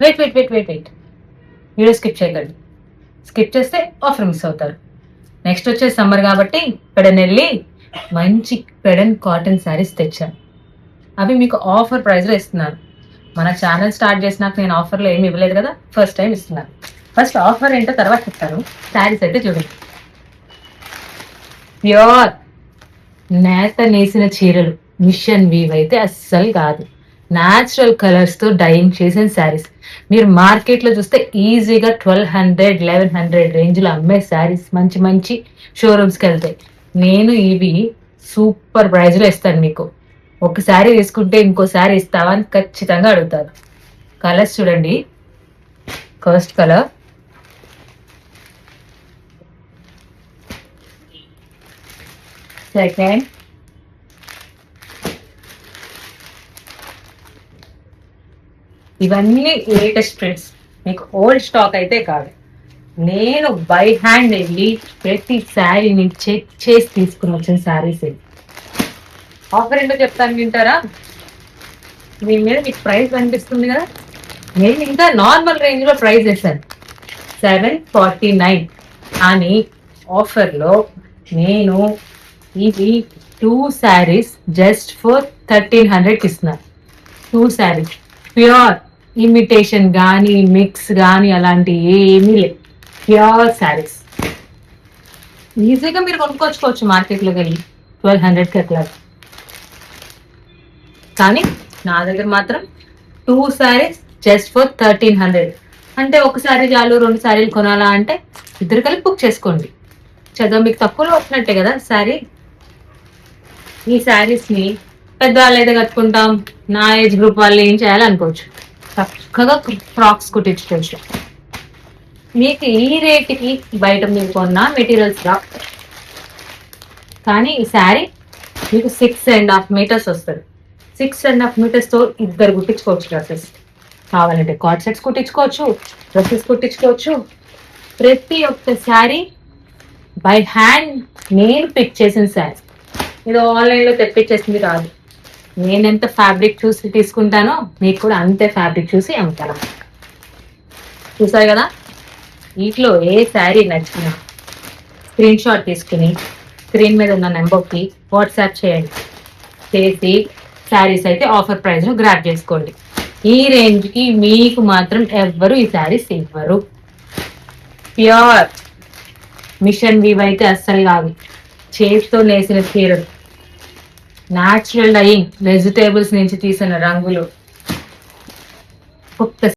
Wait wait wait wait wait video skip చేయకండి. Skip చేస్తే offer miss అవుతారు. Next వచ్చే సమ్మర్ కాబట్టి పెడన్ వెళ్ళి మంచి పెడన్ కాటన్ శారీస్ తెచ్చాను. అవి మీకు ఆఫర్ ప్రైస్లో ఇస్తున్నాను. మన ఛానల్ స్టార్ట్ చేసినాక నేను ఆఫర్లో ఏమి ఇవ్వలేదు కదా, ఫస్ట్ టైం ఇస్తున్నాను. ఫస్ట్ ఆఫర్ ఏంటో తర్వాత చెప్తాను. శారీస్ అయితే చూడండి. ప్యూర్ నేత నేసిన చీరలు, మిషన్ వీవ్ అయితే అస్సలు కాదు. న్యాచురల్ కలర్స్ తో డైయింగ్ చేసిన శారీస్. మీరు మార్కెట్ లో చూస్తే ఈజీగా 1200, 1100 రేంజ్ లో అమ్మే శారీస్ మంచి మంచి షోరూమ్స్ కి వెళ్తాయి. నేను ఇవి సూపర్ ప్రైస్ లో ఇస్తాను మీకు. ఒక శారీ తీసుకుంటే ఇంకో శారీ ఇస్తావా అని ఖచ్చితంగా అడుగుతారు. కలర్స్ చూడండి. ఫస్ట్ కలర్, సెకండ్, ఇవన్నీ లేటెస్ట్ ట్రెండ్స్. మీకు ఓల్డ్ స్టాక్ అయితే కాదు. నేను బై హ్యాండ్ వెళ్ళి ప్రతి శారీని చెక్ చేసి తీసుకుని వచ్చిన శారీస్ ఇవి. ఆఫర్ ఏంటో చెప్తాను, వింటారా? దీని మీద మీకు ప్రైస్ కనిపిస్తుంది కదా, నేను ఇంకా నార్మల్ రేంజ్ లో ప్రైస్ వేసాను 749. కానీ ఆఫర్లో నేను ఇది 2 శారీస్ జస్ట్ ఫర్ 1300 ఇస్తున్నాను. 2 శారీస్ ప్యూర్ ఇమిటేషన్ కానీ మిక్స్ కానీ అలాంటి ఏమీ లేదు. ప్యూర్ శారీస్ ఈజీగా మీరు కొనుక్కొచ్చుకోవచ్చు మార్కెట్లోకి వెళ్ళి 1200కి అట్లా. కానీ నా దగ్గర మాత్రం 2 శారీస్ జస్ట్ ఫర్ 1300. అంటే ఒక శారీ చాలు, 2 శారీలు కొనాలా అంటే ఇద్దరు కలిపి బుక్ చేసుకోండి. చదువు మీకు తక్కువలో వచ్చినట్టే కదా శారీ. ఈ శారీస్ని పెద్దవాళ్ళు అయితే కట్టుకుంటాం, నా ఏజ్ గ్రూప్ వాళ్ళు ఏం చేయాలనుకోవచ్చు, చక్కగా ఫ్రాక్స్ కుట్టించుకోవచ్చు. మీకు ఈ రేటుకి బయట మీరు కొన్న మెటీరియల్స్ రా. కానీ ఈ శారీ మీకు 6.5 మీటర్స్ వస్తుంది. 6.5 మీటర్స్తో ఇద్దరు కుట్టించుకోవచ్చు. డ్రెస్సెస్ కావాలంటే కార్డ్ సెట్స్ కుట్టించుకోవచ్చు, డ్రెస్సెస్ కుట్టించుకోవచ్చు. ప్రతి ఒక్క శారీ బై హ్యాండ్ నేను పిక్ చేసిన శారీ. ఇది ఆన్లైన్లో తెప్పించేసింది కాదు. నేను ఎంత ఫ్యాబ్రిక్ చూసి తీసుకుంటానో మీకు కూడా అంతే ఫ్యాబ్రిక్ చూసి అమ్ముతాను. చూసారు కదా, వీటిలో ఏ శారీ నచ్చినా స్క్రీన్ షాట్ తీసుకుని స్క్రీన్ మీద ఉన్న నెంబర్కి వాట్సాప్ చేయండి. చేసి శారీస్ అయితే ఆఫర్ ప్రైస్లో గ్రాప్ చేసుకోండి. ఈ రేంజ్కి మీకు మాత్రం ఎవ్వరు ఈ శారీస్ ఇవ్వరు. ప్యూర్ మిషన్ వీవ్ అయితే అస్సలు కాదు. చేతితో నేసిన చీరలు, న్యాచురల్ డైయింగ్, వెజిటేబుల్స్ నుంచి తీసిన రంగులు, ఒక్క